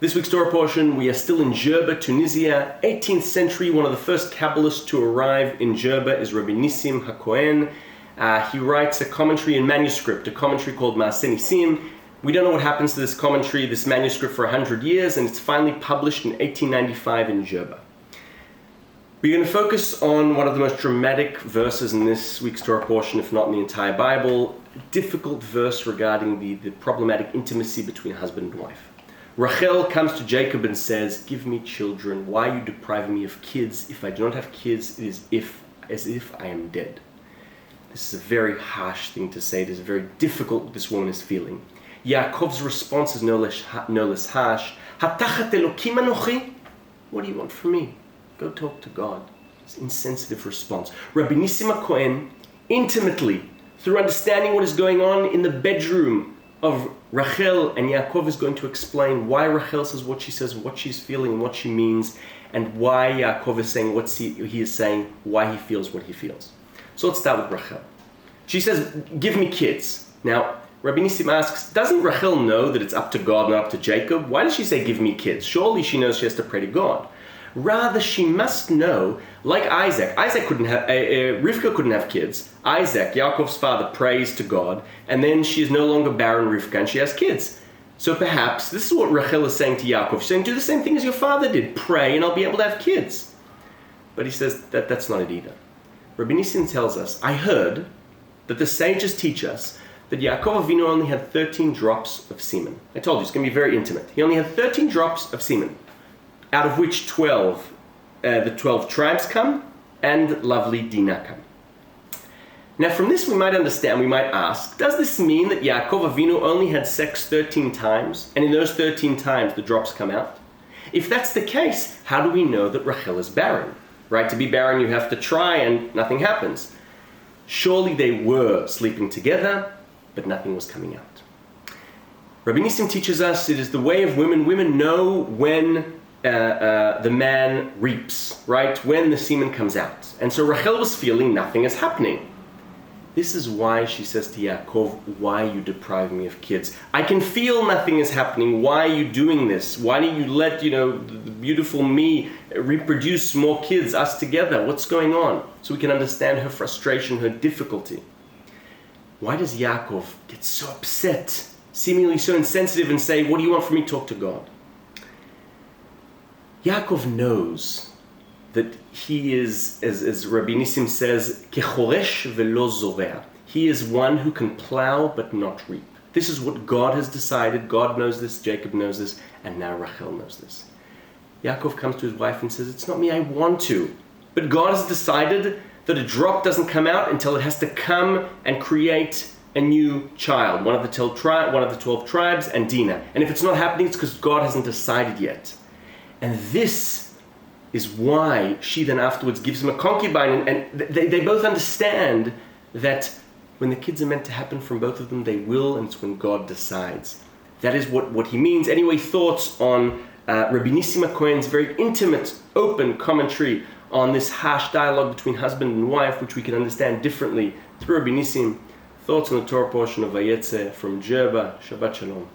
This week's Torah portion, we are still in Djerba, Tunisia, 18th century. One of the first kabbalists to arrive in Djerba is Rabbi Nissim, Ha-Cohen. He writes a commentary in manuscript, a commentary called Nissim. We don't know what happens to this commentary, this manuscript, for 100 years, and it's finally published in 1895 in Djerba. We're going to focus on one of the most dramatic verses in this week's Torah portion, if not in the entire Bible. A difficult verse regarding the problematic intimacy between husband and wife. Rachel comes to Jacob and says, "Give me children. Why are you depriving me of kids? If I do not have kids, it is as if I am dead." This is a very harsh thing to say. It is very difficult what this woman is feeling. Yaakov's response is no less harsh. "Hatachat Elokim anochi?" What do you want from me? Go talk to God. It's an insensitive response. Rabbi Nissim Ha-Cohen, intimately, through understanding what is going on in the bedroom of Rachel and Yaakov, is going to explain why Rachel says what she says, what she's feeling, what she means, and why Yaakov is saying what he is saying, why he feels what he feels. So let's start with Rachel. She says, "Give me kids." Now, Rabbi Nissim asks, doesn't Rachel know that it's up to God, not up to Jacob? Why does she say, "Give me kids"? Surely she knows she has to pray to God. Rather, she must know, like Isaac. Rivka couldn't have kids. Isaac, Yaakov's father, prays to God, and then she is no longer barren, Rivka, and she has kids. So perhaps this is what Rachel is saying to Yaakov. She's saying, do the same thing as your father did. Pray, and I'll be able to have kids. But he says that's not it either. Rabbi Nissim tells us, I heard that the sages teach us that Yaakov Avinu only had 13 drops of semen. I told you, it's going to be very intimate. He only had 13 drops of semen, out of which the 12 tribes come, and lovely Dinah come. Now from this we might ask, does this mean that Yaakov Avinu only had sex 13 times, and in those 13 times the drops come out? If that's the case, how do we know that Rachel is barren? Right, to be barren you have to try and nothing happens. Surely they were sleeping together, but nothing was coming out. Rabbi Nissim teaches us it is the way of women. Women know when the man reaps, right? When the semen comes out. And so Rachel was feeling nothing is happening. This is why she says to Yaakov, "Why are you depriving me of kids? I can feel nothing is happening. Why are you doing this? Why don't you let, the beautiful me reproduce more kids, us together? What's going on?" So we can understand her frustration, her difficulty. Why does Yaakov get so upset, seemingly so insensitive, and say, "What do you want from me? Talk to God"? Yaakov knows that he is, as Rabbi Nissim says, kechoresh velo zorea. He is one who can plow but not reap. This is what God has decided. God knows this, Jacob knows this, and now Rachel knows this. Yaakov comes to his wife and says, "It's not me, I want to. But God has decided that a drop doesn't come out until it has to come and create a new child, one of the 12 tribes, and Dinah. And if it's not happening, it's because God hasn't decided yet." And this is why she then afterwards gives him a concubine. And they both understand that when the kids are meant to happen from both of them, they will, and it's when God decides. That is what he means. Anyway, thoughts on Rabbi Nissim Ha-Cohen's very intimate, open commentary on this harsh dialogue between husband and wife, which we can understand differently through Rabbi Nissim. Thoughts on the Torah portion of Vayetze from Djerba. Shabbat Shalom.